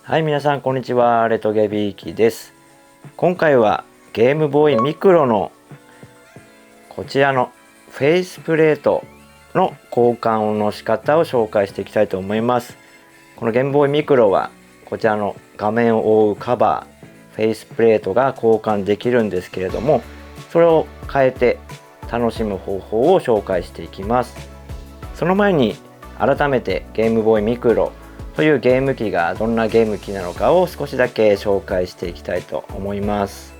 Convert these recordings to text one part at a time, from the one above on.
はい、皆さんこんにちは。レトゲビーキです。今回はゲームボーイミクロのこちらのフェイスプレートの交換の仕方を紹介していきたいと思います。このゲームボーイミクロはこちらの画面を覆うカバー、フェイスプレートが交換できるんですけれども、それを変えて楽しむ方法を紹介していきます。その前に改めてゲームボーイミクロというゲーム機がどんなゲーム機なのかを少しだけ紹介していきたいと思います。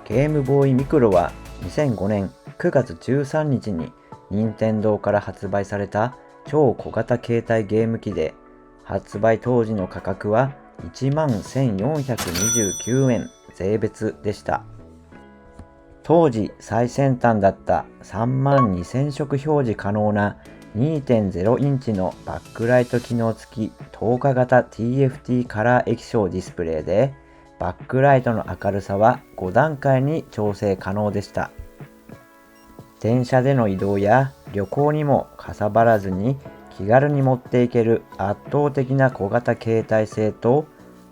ゲームボーイミクロは2005年9月13日に任天堂から発売された超小型携帯ゲーム機で、発売当時の価格は11,429円税別でした。当時最先端だった32,000色表示可能な 2.0 インチのバックライト機能付き透過型 TFT カラー液晶ディスプレイで、バックライトの明るさは5段階に調整可能でした。電車での移動や旅行にもかさばらずに気軽に持っていける圧倒的な小型携帯性と、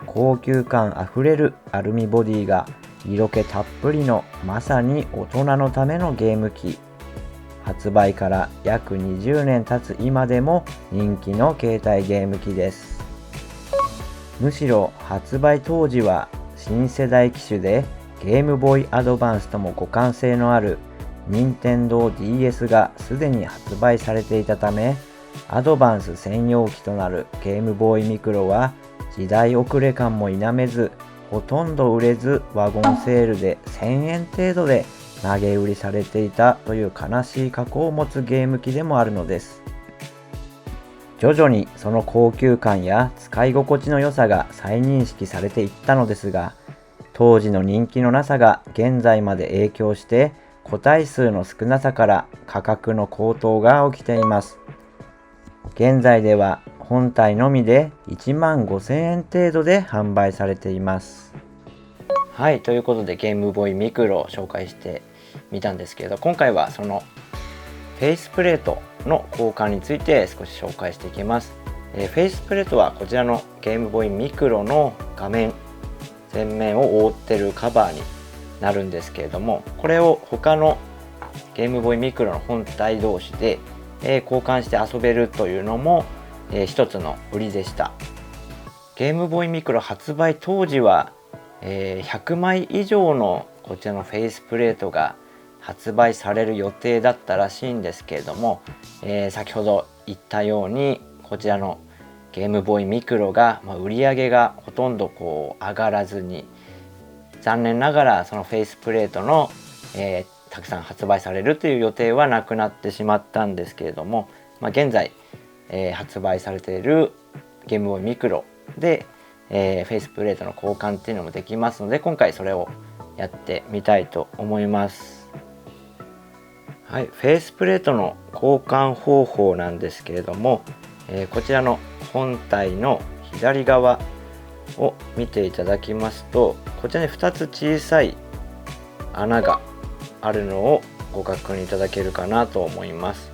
高級感あふれるアルミボディが色気たっぷりのまさに大人のためのゲーム機。発売から約20年経つ今でも人気の携帯ゲーム機です。むしろ発売当時は新世代機種でゲームボーイアドバンスとも互換性のある任天堂 DS がすでに発売されていたため、アドバンス専用機となるゲームボーイミクロは時代遅れ感も否めず、ほとんど売れずワゴンセールで1000円程度で投げ売りされていたという悲しい過去を持つゲーム機でもあるのです。徐々にその高級感や使い心地の良さが再認識されていったのですが、当時の人気のなさが現在まで影響して個体数の少なさから価格の高騰が起きています。現在では本体のみで15,000円程度で販売されています。はい、ということでゲームボーイミクロを紹介してみたんですけれど、今回はそのフェイスプレートの交換について少し紹介していきます。フェイスプレートはこちらのゲームボーイミクロの画面前面を覆っているカバーになるんですけれども、これを他のゲームボーイミクロの本体同士で交換して遊べるというのも一つの売りでした。ゲームボーイミクロ発売当時は100枚以上のこちらのフェイスプレートが発売される予定だったらしいんですけれども、先ほど言ったようにこちらのゲームボーイミクロが、売り上げがほとんど上がらずに、残念ながらそのフェイスプレートの、たくさん発売されるという予定はなくなってしまったんですけれども、現在、発売されているゲームボーイミクロで、フェイスプレートの交換っていうのもできますので、今回それをやってみたいと思います。はい、フェイスプレートの交換方法なんですけれども、こちらの本体の左側を見ていただきますと、こちらに2つ小さい穴があるのをご確認いただけるかなと思います。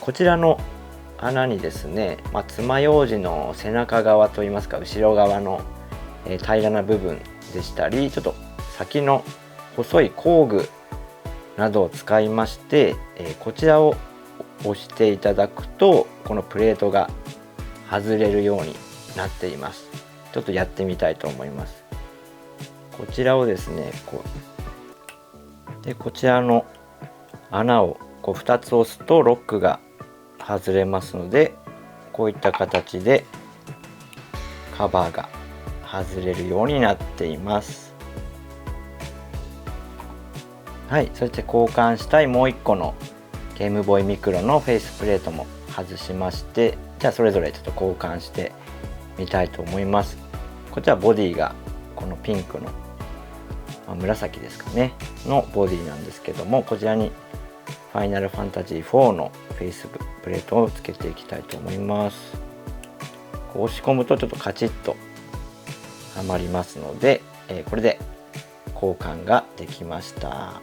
こちらの穴にですね、爪楊枝の背中側といいますか後ろ側の、平らな部分でしたり、ちょっと先の細い工具などを使いまして、こちらを押していただくとこのプレートが外れるようになっています。ちょっとやってみたいと思います。こちらをですね、こちらの穴を2つ押すとロックが外れますので、こういった形でカバーが外れるようになっています。はい、そして交換したいもう1個のゲームボーイミクロのフェイスプレートも外しまして、じゃあそれぞれちょっと交換してみたいと思います。こちらボディがこのピンクの、紫ですかねのボディなんですけども、こちらにファイナルファンタジー4のフェイスプレートをつけていきたいと思います。押し込むとちょっとカチッとはまりますので、これで交換ができました。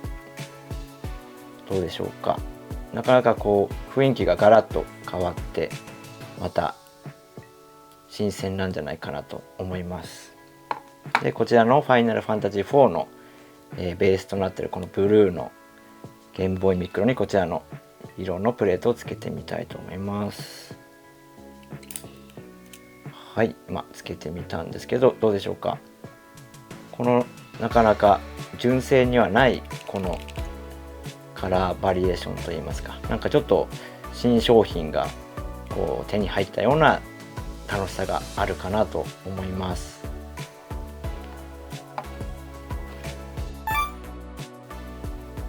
どうでしょうか。なかなかこう雰囲気がガラッと変わって、また新鮮なんじゃないかなと思います。でこちらのファイナルファンタジー4の、ベースとなっているこのブルーのゲームボーイミクロにこちらの色のプレートをつけてみたいと思います。はい、つけてみたんですけど、どうでしょうか。このなかなか純正にはないこのカラーバリエーションといいますか、なんかちょっと新商品がこう手に入ったような楽しさがあるかなと思います。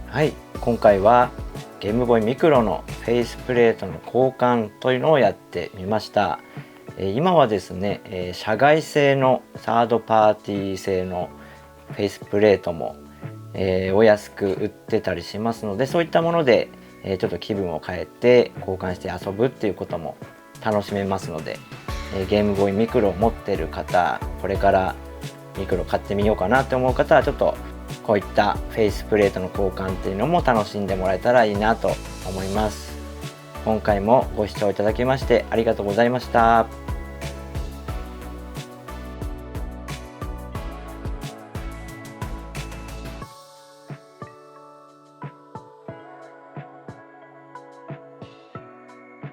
はい、今回はゲームボーイミクロのフェイスプレートの交換というのをやってみました。今はですね、社外製のサードパーティー製のフェイスプレートも、お安く売ってたりしますので、そういったもので、ちょっと気分を変えて交換して遊ぶっていうことも楽しめますので、ゲームボーイミクロを持ってる方、これからミクロ買ってみようかなって思う方はちょっとこういったフェイスプレートの交換っていうのも楽しんでもらえたらいいなと思います。今回もご視聴いただきましてありがとうございました。